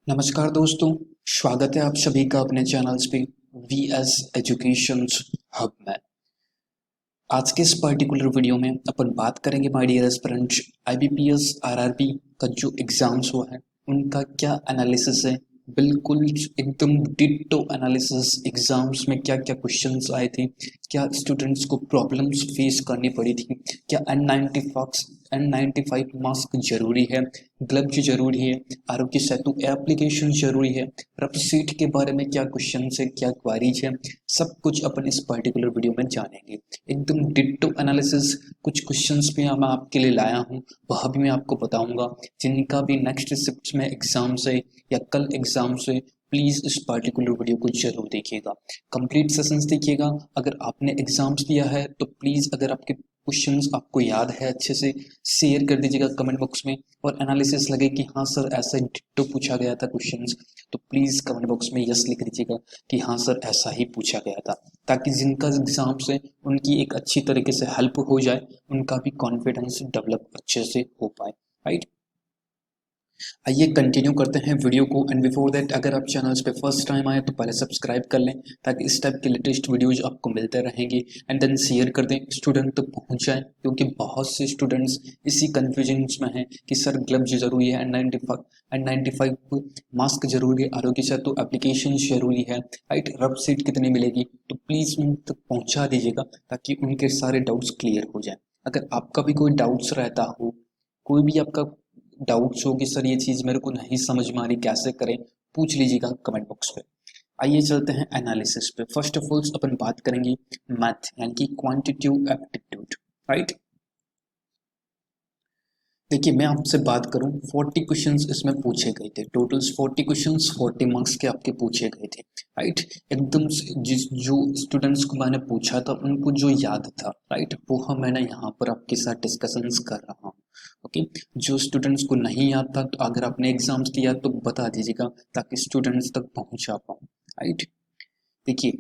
नमस्कार दोस्तों, स्वागत है आप सभी का अपने चैनल्स पे वीएस एजुकेशन हब में। आज के इस पर्टिकुलर वीडियो में अपन बात करेंगे my dear aspirants, IBPS RRB का जो एग्जाम्स हुआ है उनका क्या एनालिसिस है। बिल्कुल एकदम डिट्टो एनालिसिस, एग्जाम्स में क्या क्या क्वेश्चंस आए थे, क्या स्टूडेंट्स को प्रॉब्लम्स फेस करनी पड़ी थी, क्या N95 मास्क जरूरी है, ग्लव्स जरूरी है, आरोग्य सेतु एप्लीकेशन जरूरी है, रफ सीट के बारे में क्या क्वेश्चन है, क्या क्वारीज है, सब कुछ अपन इस पर्टिकुलर वीडियो में जानेंगे। एकदम डिट्टो एनालिसिस, कुछ क्वेश्चंस भी मैं आपके लिए लाया हूँ, वह भी मैं आपको बताऊंगा। जिनका भी नेक्स्ट शिफ्ट में एग्जाम्स है या कल एग्जाम्स है, प्लीज इस पर्टिकुलर वीडियो को जरूर देखिएगा, कंप्लीट सेशंस देखिएगा। अगर आपने एग्जाम्स दिया है तो प्लीज, अगर आपके क्वेश्चंस आपको याद है अच्छे से, शेयर कर दीजिएगा कमेंट बॉक्स में। और एनालिसिस लगे कि हाँ सर ऐसा डिट्टो पूछा गया था क्वेश्चंस, तो प्लीज कमेंट बॉक्स में यस लिख दीजिएगा कि हाँ सर ऐसा ही पूछा गया था, ताकि जिनका एग्जाम्स है उनकी एक अच्छी तरीके से हेल्प हो जाए, उनका भी कॉन्फिडेंस डेवलप अच्छे से हो पाए। राइट, आइए कंटिन्यू करते हैं वीडियो को। एंड बिफोर दैट, अगर आप चैनल्स पे फर्स्ट टाइम आए तो पहले सब्सक्राइब कर लें, ताकि इस टाइप के लेटेस्ट वीडियोज आपको मिलते रहेंगे। एंड देन शेयर कर दें, स्टूडेंट तक पहुंच जाए, क्योंकि बहुत से स्टूडेंट्स इसी कन्फ्यूजन में हैं कि सर ग्लव्स जरूरी है, N95 मास्क जरूरी है, आरोग्य सेतु एप्लीकेशन जरूरी है, राइट, रफ सीट कितनी मिलेगी, तो प्लीज उन तक पहुंचा दीजिएगा ताकि उनके सारे डाउट्स क्लियर हो जाए। अगर आपका भी कोई डाउट्स रहता हो, कोई भी आपका डाउट्स हो कि सर ये चीज़ मेरे को नहीं समझ में आ रही, कैसे करें, पूछ लीजिएगा कमेंट बॉक्स पे। आइए चलते हैं एनालिसिस पे। फर्स्ट ऑफ ऑल अपन बात करेंगे मैथ यानी कि क्वांटिटेटिव एप्टीट्यूड। राइट, देखिए मैं आपसे बात करूं, 40 क्वेश्चंस इसमें पूछे गए थे, टोटल्स 40 क्वेश्चंस 40 मार्क्स के आपके पूछे गए थे। राइट, एकदम जिस जो स्टूडेंट्स को मैंने पूछा था उनको जो याद था, राइट, वो हम मैंने यहाँ पर आपके साथ डिस्कशंस कर रहा हूँ। ओके, जो स्टूडेंट्स को नहीं याद था तो अगर आपने एग्जाम्स दिया तो बता दीजिएगा, ताकि स्टूडेंट्स तक पहुंचा पाऊँ। राइट, देखिए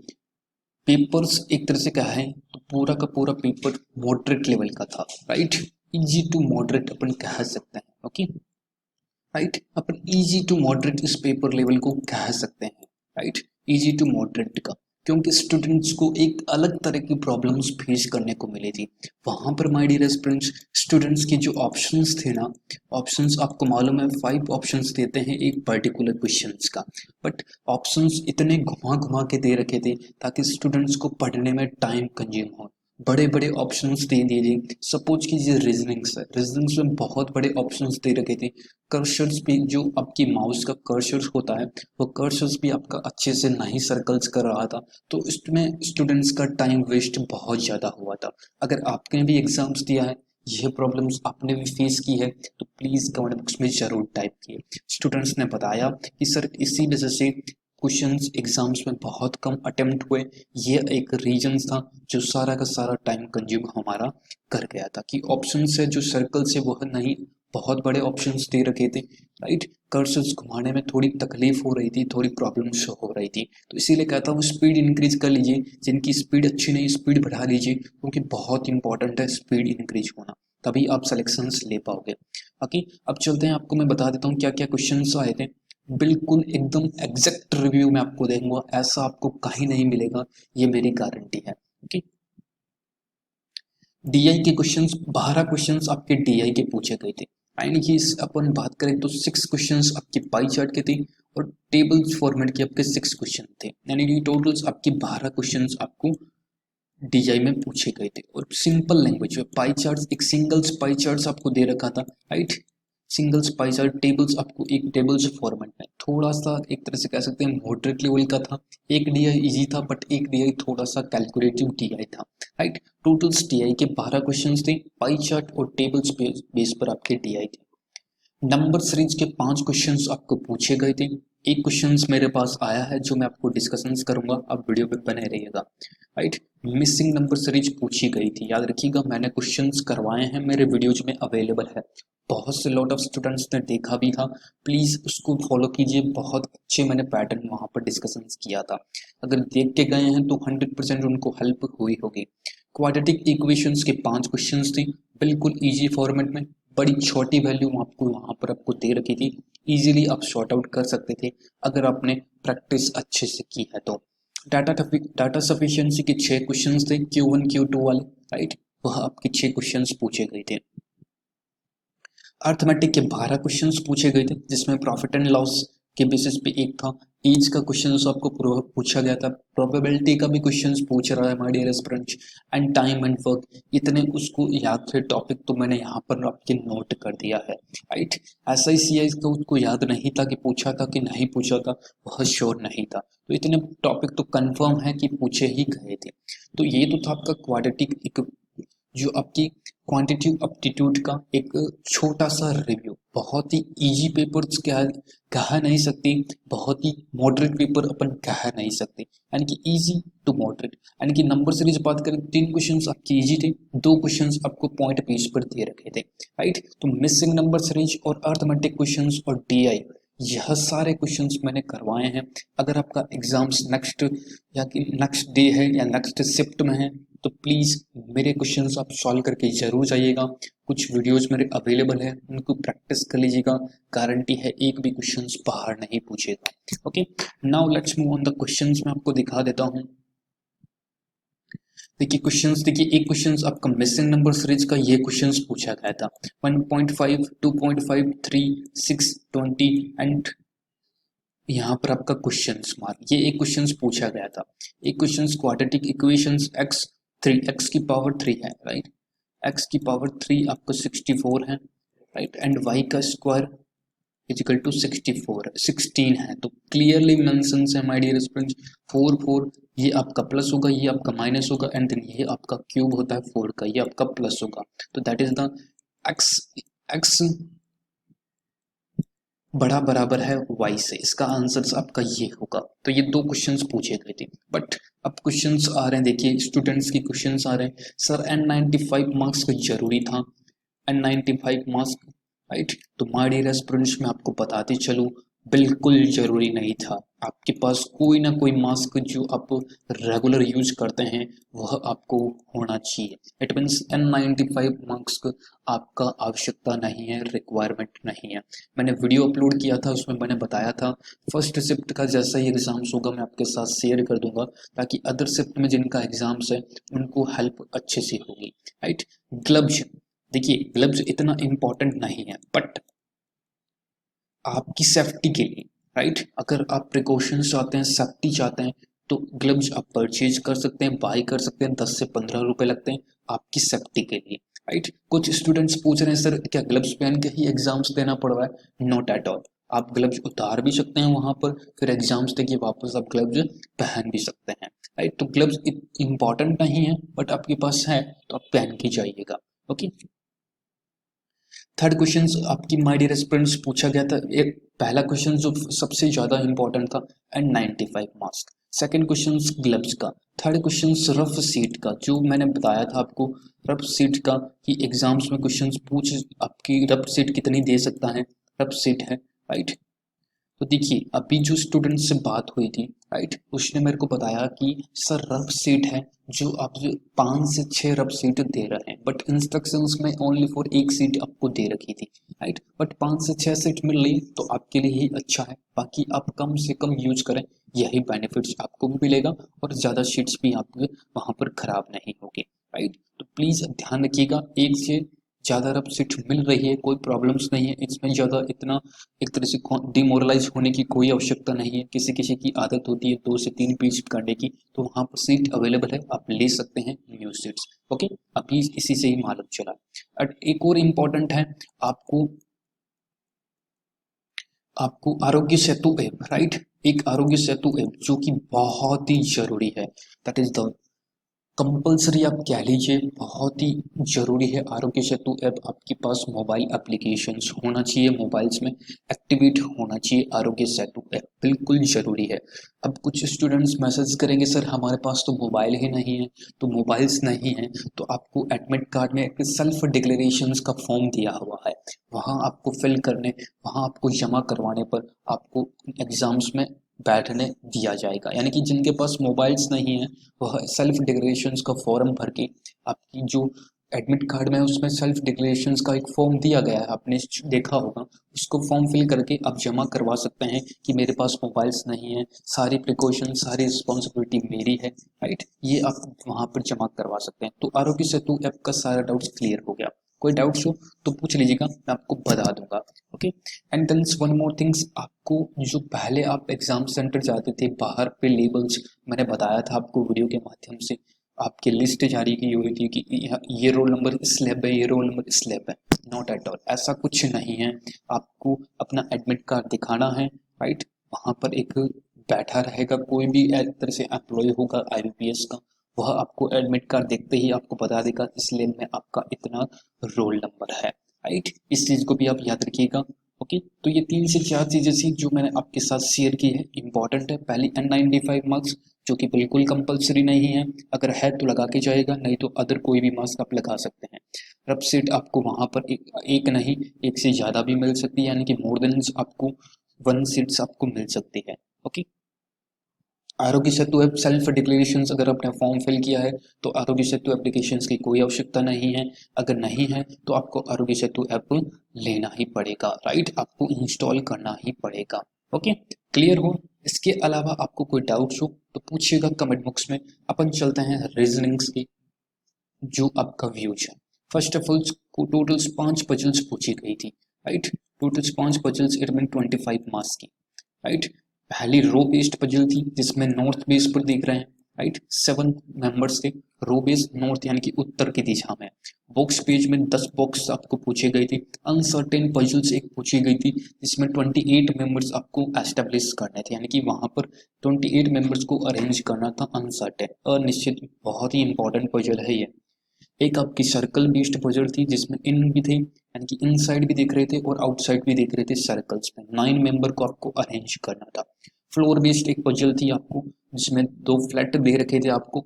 पेपर्स एक तरह से कहा है तो पूरा का पूरा पेपर मॉडरेट लेवल का था। राइट, इजी टू मॉडरेट अपन कह सकते हैं। ओके, राइट, अपन इजी टू मॉडरेट इस पेपर लेवल को कह सकते हैं। राइट, इजी टू मॉडरेट का, क्योंकि स्टूडेंट्स को एक अलग तरह की प्रॉब्लम्स फेस करने को मिली थी वहां पर। माय डियर स्टूडेंट्स, स्टूडेंट्स के जो ऑप्शंस थे ना, ऑप्शंस आपको मालूम है 5 ऑप्शंस देते हैं एक पर्टिकुलर क्वेश्चंस का, बट ऑप्शंस इतने घुमा घुमा के दे रखे थे ताकि स्टूडेंट्स को पढ़ने में टाइम कंज्यूम हो। बड़े बड़े ऑप्शंस दे दिए थे, सपोज कीजिए रीजनिंग्स है, रीजनिंग्स में बहुत बड़े ऑप्शंस दे रखे थे। कर्सर्स भी, जो आपकी माउस का कर्सर होता है, वो कर्सर्स भी आपका अच्छे से नहीं सर्कल्स कर रहा था, तो इसमें स्टूडेंट्स का टाइम वेस्ट बहुत ज़्यादा हुआ था। अगर आपने भी एग्जाम्स दिया है, यह प्रॉब्लम्स आपने भी फेस की है, तो प्लीज़ कमेंट बॉक्स में ज़रूर टाइप किए। स्टूडेंट्स ने बताया कि सर इसी वजह से क्वेश्चंस एग्जाम्स में बहुत कम अटेम्प्ट हुए, ये एक रीजन था जो सारा का सारा टाइम कंज्यूम हमारा कर गया था, कि ऑप्शन है जो सर्कल से वह नहीं, बहुत बड़े ऑप्शंस दे रखे थे। राइट, कर्सर्स घुमाने में थोड़ी तकलीफ हो रही थी, थोड़ी प्रॉब्लम्स हो रही थी, तो इसीलिए कहता हूँ स्पीड इंक्रीज कर लीजिए। जिनकी स्पीड अच्छी नहीं, स्पीड बढ़ा लीजिए, क्योंकि बहुत इंपॉर्टेंट है स्पीड इंक्रीज होना, तभी आप सिलेक्शंस ले पाओगे। ओके, अब चलते हैं, आपको मैं बता देता हूँ क्या क्या क्वेश्चंस आए थे। बिल्कुल एकदम एग्जैक्ट रिव्यू में आपको देंगे, ऐसा आपको कहीं नहीं मिलेगा, ये मेरी गारंटी है। ओके, डीआई के क्वेश्चंस, 12 क्वेश्चंस आपके डीआई के पूछे गए थे। यानी कि अपन बात करें तो 6 क्वेश्चंस आपके पाई चार्ट के थे, और टेबल्स फॉर्मेट के आपके 6 क्वेश्चन थे, यानी कि टोटल्स आपके 12 क्वेश्चंस आपको डीआई में पूछे गए थे। और सिंपल लैंग्वेज में पाई चार्ट, एक सिंगल्स पाई चार्ट आपको दे रखा था। Right, singles pie chart tables आपको एक टेबल्स फॉर्मेट में, थोड़ा सा एक तरह से कह सकते हैं मॉडरेट लेवल का था। एक डीआई इजी था, बट एक डीआई थोड़ा सा कैलकुलेटिव डीआई था। राइट, टोटल्स डीआई के 12 क्वेश्चंस थे, पाई चार्ट और टेबल्स बेस पर आपके डीआई थे। नंबर सीरीज के 5 क्वेश्चंस आपको पूछे गए थे। एक क्वेश्चंस मेरे पास आया है जो मैं आपको डिस्कशंस करूंगा, आप वीडियो पे बने रहिएगा। राइट, मिसिंग नंबर सीरीज पूछी गई थी, याद रखिएगा, मैंने क्वेश्चंस करवाए हैं, मेरे वीडियोज में अवेलेबल है, बहुत से लॉट ऑफ स्टूडेंट्स ने देखा भी था, प्लीज उसको फॉलो कीजिए, बहुत अच्छे मैंने पैटर्न वहां पर डिस्कशंस किया था। अगर देख के गए हैं तो 100% उनको हेल्प हुई होगी। क्वाड्रेटिक इक्वेशंस के 5 क्वेश्चंस थे, बिल्कुल इजी फॉर्मेट में, बड़ी छोटी वैल्यू आपको वहां पर आपको दे रखी थी, इजीली आप शॉर्ट आउट कर सकते थे अगर आपने प्रैक्टिस अच्छे से की है तो। डाटा सफिशिएंसी के 6 क्वेश्चंस थे, Q1 Q2 वाले, राइट, वह आपके 6 क्वेश्चंस पूछे गए थे। अर्थमेटिक के 12 क्वेश्चंस पूछे गए थे, जिसमें प्रॉफिट एंड लॉस के बेसिस पे एक था। एज का क्वेश्चन आपको पूछा गया था। प्रोबेबिलिटी का भी क्वेश्चंस पूछ रहा है my dear aspirants. And time and work, इतने उसको याद थे टॉपिक, तो मैंने यहाँ पर आपके नोट कर दिया है, राइट। SICI का उसको याद नहीं था कि पूछा था कि नहीं पूछा था, वह श्योर नहीं था। तो इतने टॉपिक तो कंफर्म है कि पूछे ही गए थे। तो ये तो था आपका क्वाड्रेटिक, जो आपकी क्वांटिटेटिव एप्टीट्यूड का एक छोटा सा रिव्यू। बहुत ही इजी पेपर्स कह नहीं सकते, बहुत ही मॉडरेट पेपर अपन कह नहीं सकते, यानी कि इजी टू मॉडरेट। यानी कि नंबर सीरीज बात करें, 3 क्वेश्चंस आपके इजी थे, 2 क्वेश्चंस आपको पॉइंट पेज पर दे रखे थे, राइट। तो मिसिंग नंबर सीरीज और अर्थमेटिक क्वेश्चंस और DI, यह सारे क्वेश्चंस मैंने करवाए हैं। अगर आपका एग्जाम्स नेक्स्ट या कि नेक्स्ट डे है या नेक्स्ट शिफ्ट में है, तो प्लीज़ मेरे क्वेश्चंस आप सॉल्व करके जरूर जाइएगा। कुछ वीडियोस मेरे अवेलेबल है, उनको प्रैक्टिस कर लीजिएगा। गारंटी है एक भी क्वेश्चंस बाहर नहीं पूछेगा। Okay, now let's move on the questions. मैं आपको दिखा देता हूँ। देखिए क्वेश्चंस, देखिए एक क्वेश्चंस आपका मिसिंग नंबर सीरीज का ये क्वेश्चंस पूछा गया था। 1.5, 2.5, 3, 6, 20 एंड यहाँ पर आपका क्वेश्चंस मार्क, ये एक क्वेश्चंस पूछा गया था। एक क्वेश्चंस क्वाड्रेटिक इक्वेशंस x की पावर 3 है, राइट। x की पावर 3 आपको 64 है, राइट। एंड y का स्क्वायर इजिकल टू 16 है। तो क्लियरली मेंशन है माय डियर स्टूडेंट्स, 4 4 ये आपका प्लस होगा, ये आपका माइनस होगा, एंड देन ये आपका क्यूब होता है 4 का, ये आपका प्लस होगा। तो दैट इज द x बड़ा बराबर है y से, इसका आंसर आपका ये होगा। तो ये 2 क्वेश्चंस पूछे गए थे। बट अब क्वेश्चंस आ रहे हैं, देखिए स्टूडेंट्स की क्वेश्चंस आ रहे हैं, सर N95 मार्क्स का जरूरी था, N95 मार्क्स, राइट। तो माय डियर स्टूडेंट्स, मैं आपको बताते चलूं, बिल्कुल जरूरी नहीं था। आपके पास कोई ना कोई मास्क जो आप रेगुलर यूज करते हैं वह आपको होना चाहिए। इट मीन्स N95 मार्क्स का आपका आवश्यकता नहीं है, रिक्वायरमेंट नहीं है। मैंने वीडियो अपलोड किया था, उसमें मैंने बताया था फर्स्ट शिफ्ट का जैसा ही एग्जाम्स होगा मैं आपके साथ शेयर कर दूंगा, ताकि अदर शिफ्ट में जिनका एग्जाम्स है उनको हेल्प अच्छे से होगी, राइट। ग्लव्स, देखिए ग्लव्स इतना इम्पोर्टेंट नहीं है, बट आपकी सेफ्टी के लिए, राइट, अगर आप प्रिकॉशंस चाहते हैं, सेफ्टी चाहते हैं, तो ग्लव्स आप परचेज कर सकते हैं, बाई कर सकते हैं। 10 से 15 रुपए लगते हैं आपकी सेफ्टी के लिए, राइट। कुछ स्टूडेंट्स पूछ रहे हैं सर क्या ग्लव्स पहन के ही एग्जाम्स देना पड़ रहा है? Not at all. आप ग्लव्स उतार भी सकते हैं वहां पर, फिर एग्जाम्स देके वापस आप ग्लव्स पहन भी सकते हैं, राइट। तो ग्लव्स इंपॉर्टेंट नहीं है, बट आपके पास है तो आप पहन के जाइएगा। ओके, थर्ड क्वेश्चन आपकी माय डियर स्टूडेंट्स पूछा गया था। एक पहला क्वेश्चन जो सबसे ज्यादा इंपॉर्टेंट था, N95 mask. Second question gloves का। थर्ड क्वेश्चन रफ सीट का, जो मैंने बताया था आपको रफ सीट का, कि एग्जाम्स में क्वेश्चन पूछ आपकी रफ सीट कितनी दे सकता है, रफ सीट है, राइट। तो देखिए अभी जो स्टूडेंट से बात हुई थी, राइट, उसने मेरे को बताया कि सर रफ सीट है जो आप 5 से 6 रफ सीट दे रहे हैं, बट इंस्ट्रक्शंस में ओनली फॉर एक सीट आपको दे रखी थी, राइट। बट 5 से 6 सीट मिल रही तो आपके लिए ही अच्छा है, बाकी आप कम से कम यूज करें, यही बेनिफिट्स आपको भी मिलेगा और ज़्यादा शीट्स भी आपके वहाँ पर खराब नहीं होगी, राइट। तो प्लीज़ ध्यान रखिएगा, एक से ज़्यादा रफ सीट मिल रही है, कोई प्रॉब्लम्स नहीं है इसमें। ज़्यादा इतना एक तरह से डिमोरलाइज होने की कोई आवश्यकता नहीं है। किसी किसी की आदत होती है 2 से 3 पीस करने की, तो वहाँ पर सीट अवेलेबल है, आप ले सकते हैं न्यू सीट्स। ओके, अभी इसी से ही मालूम चला। और एक और इम्पोर्टेंट है, आपको आपको आरोग्य सेतु ऐप, राइट, एक आरोग्य सेतु ऐप जो कि बहुत ही जरूरी है, दैट इज द कंपलसरी आप कह लीजिए, बहुत ही जरूरी है। आरोग्य सेतु ऐप आपके पास मोबाइल एप्लीकेशंस होना चाहिए, मोबाइल्स में एक्टिवेट होना चाहिए। आरोग्य सेतु ऐप बिल्कुल जरूरी है। अब कुछ स्टूडेंट्स मैसेज करेंगे सर हमारे पास तो मोबाइल ही नहीं है, तो मोबाइल्स नहीं है तो आपको एडमिट कार्ड में एक सेल्फ डिक्लेरेशंस का फॉर्म दिया हुआ है, वहाँ आपको फिल करने, वहाँ आपको जमा करवाने पर आपको एग्जाम्स में बैठने दिया जाएगा। यानी कि जिनके पास मोबाइल्स नहीं है वह सेल्फ डिक्लेरेशंस का फॉर्म भर के आपकी जो एडमिट कार्ड में उसमें सेल्फ डिक्लेरेशंस का एक फॉर्म दिया गया है, आपने देखा होगा। उसको फॉर्म फिल करके आप जमा करवा सकते हैं कि मेरे पास मोबाइल्स नहीं है, सारी प्रिकॉशन सारी रिस्पॉन्सिबिलिटी मेरी है, राइट। ये आप वहाँ पर जमा करवा सकते हैं। तो आरोग्य सेतु ऐप का सारा डाउट्स क्लियर हो गया। कोई डाउट्स हो तो पूछ लीजिएगा, मैं आपको बता दूंगा। Okay, and then one more things, आपको जो पहले आप एग्जाम सेंटर जाते थे, बाहर पे लेबल्स मैंने बताया था आपको वीडियो के माध्यम से, आपकी लिस्ट जारी की हुई थी कि ये रोल नंबर इस लैब है, ये रोल नंबर इस लैब है। नॉट एट ऑल, ऐसा कुछ नहीं है। आपको अपना एडमिट कार्ड दिखाना है, राइट। वहाँ पर एक बैठा रहेगा, कोई भी एक तरह से एम्प्लॉय होगा IBPS का, वह आपको एडमिट कार्ड देखते ही आपको बता देगा इस लैब में आपका इतना रोल नंबर है, राइट। इस चीज़ को भी आप याद रखिएगा। ओके, तो ये 3 से 4 चीज़ें थी जो मैंने आपके साथ शेयर की है, इंपॉर्टेंट है। पहली N95 मार्क्स जो कि बिल्कुल कंपलसरी नहीं है, अगर है तो लगा के जाएगा, नहीं तो अदर कोई भी मार्क्स आप लगा सकते हैं। रब सीट आपको वहाँ पर एक नहीं, एक से ज़्यादा भी मिल सकती है, यानी कि मोर देन आपको 1 सीट्स आपको मिल सकती है। Okay, Aarogya Setu app self declarations अगर आपने फॉर्म फिल किया है तो आरोग्य सेतु एप्लीकेशंस की कोई आवश्यकता नहीं है। अगर नहीं है तो आपको आरोग्य सेतु ऐप लेना ही पड़ेगा, राइट, आपको इंस्टॉल करना ही पड़ेगा। ओके, क्लियर हो। इसके अलावा आपको कोई डाउट्स हो तो पूछिएगा कमेंट बॉक्स में। अपन चलते हैं रीजनिंग्स की जो आपका व्यूज है। First of all totals 5 puzzles पूछी गई थी, right. Totals 5 puzzles, it mean 25 marks की, राइट। पहली रो बेस्ड पजल थी जिसमें नॉर्थ बेस पर देख रहे हैं, राइट। 7 मेंबर्स थे, रो बेस नॉर्थ यानी कि उत्तर की दिशा में। बॉक्स पेज में 10 बॉक्स आपको पूछे गए थे। अनसर्टेन पजल्स एक पूछी गई थी जिसमें 28 मेंबर्स आपको एस्टेब्लिश करने थे, यानी कि वहां पर 28 मेंबर्स को अरेंज करना था, अनसर्टेन अनिश्चित। बहुत ही इंपॉर्टेंट पजल है ये। एक आपकी सर्कल बेस्ड पजल थी जिसमें इन भी थे, यानी कि इनसाइड भी देख रहे थे और आउटसाइड भी देख रहे थे सर्कल्स में। 9 मेंबर को आपको अरेंज करना था। फ्लोर बेस्ड एक पजल थी आपको जिसमें 2 फ्लैट दे रखे थे आपको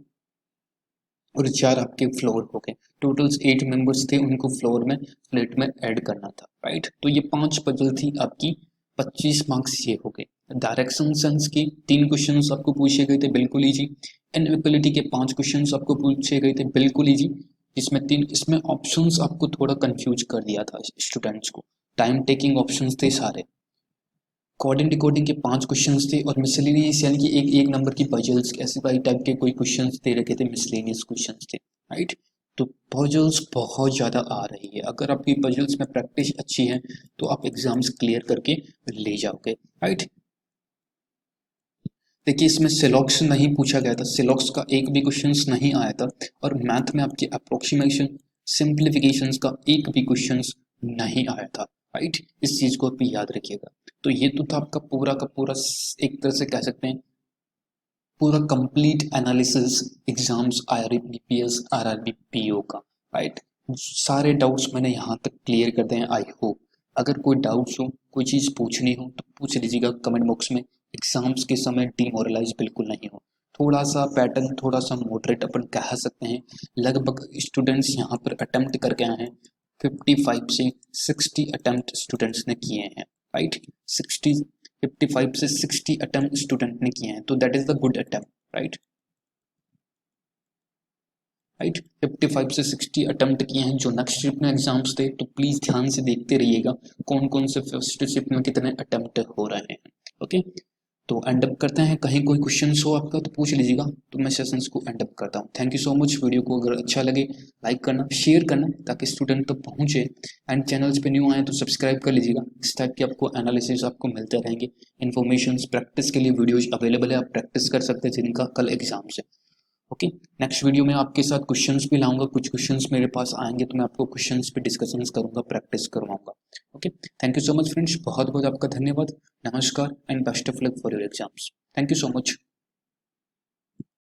और 4 आपके फ्लोर हो गए। टोटल्स 8 मेंबर्स थे, उनको फ्लोर में फ्लैट में ऐड करना था, राइट। तो ये 5 पजल थी आपकी, 25 मार्क्स ये हो गए। डायरेक्शन सेंस के 3 क्वेश्चंस आपको पूछे गए थे, बिल्कुल इजी। इनइक्वालिटी के 5 क्वेश्चंस आपको पूछे गए थे, बिल्कुल इजी। इसमें ऑप्शंस आपको थोड़ा कंफ्यूज कर दिया था स्टूडेंट्स को, टाइम टेकिंग ऑप्शंस थे सारे। कोडिंग डिकोडिंग के 5 क्वेश्चंस थे और मिसलेनियस यानी कि एक नंबर की पजल्स ऐसे वाई टाइप के कोई क्वेश्चंस दे रखे थे, मिसलेनियस क्वेश्चंस थे, राइट। तो पजल्स बहुत ज़्यादा आ रही है, अगर आपकी पजल्स में प्रैक्टिस अच्छी है तो आप एग्जाम्स क्लियर करके ले जाओगे, राइट। देखिए इसमें सिलॉक्स नहीं पूछा गया था, सिलॉक्स का एक भी क्वेश्चंस नहीं आया था, और मैथ में आपके अप्रोक्सीमेशन सिंप्लीफिकेशंस का एक भी क्वेश्चंस नहीं आया था, राइट। इस चीज़ को आप याद रखिएगा। तो ये तो था आपका पूरा का पूरा, एक तरह से कह सकते हैं पूरा complete analysis exams IRBPS RRB PO का, राइट। सारे डाउट्स मैंने यहाँ तक क्लियर कर दिए हैं, आई होप। अगर कोई डाउट्स हो, कोई चीज़ पूछनी हो तो पूछ लीजिएगा कमेंट बॉक्स में। एग्जाम्स के समय डिमोरलाइज बिल्कुल नहीं हो। थोड़ा सा पैटर्न थोड़ा सा मॉडरेट अपन कह सकते हैं। लगभग स्टूडेंट्स यहाँ पर अटेम्प्ट करके आए हैं, 55 से 60 अटेम्प्ट स्टूडेंट्स ने किए हैं, राइट। 55 से 60 अटेम्प्ट स्टूडेंट ने किए हैं, तो that is the good attempt, right. 55 से 60 अटेम्प्ट किए हैं। जो नेक्स्ट शिफ्ट में एग्जाम्स थे तो प्लीज ध्यान से देखते रहिएगा कौन कौन से फर्स्ट शिफ्ट में कितने अटेम्प्ट हो रहे हैं। ओके, तो एंड अप करते हैं। कहीं कोई क्वेश्चन हो आपका तो पूछ लीजिएगा, तो मैं सेशंस को एंड अप करता हूँ। Thank you so much. Video को अगर अच्छा लगे लाइक करना, शेयर करना ताकि स्टूडेंट तक पहुँचे। एंड चैनल्स पे न्यू आए तो सब्सक्राइब कर लीजिएगा। इस टाइप के आपको एनालिसिस आपको मिलते रहेंगे। इन्फॉर्मेशन प्रैक्टिस के लिए वीडियोज अवेलेबल है, आप प्रैक्टिस कर सकते हैं जिनका कल एग्जाम से। ओके, नेक्स्ट वीडियो में आपके साथ क्वेश्चंस भी लाऊंगा, कुछ क्वेश्चंस मेरे पास आएंगे तो मैं आपको क्वेश्चंस पे डिस्कशंस करूंगा, प्रैक्टिस करवाऊंगा। Okay, thank you so much friends, बहुत बहुत आपका धन्यवाद। नमस्कार and best of luck for your exams. Thank you so much.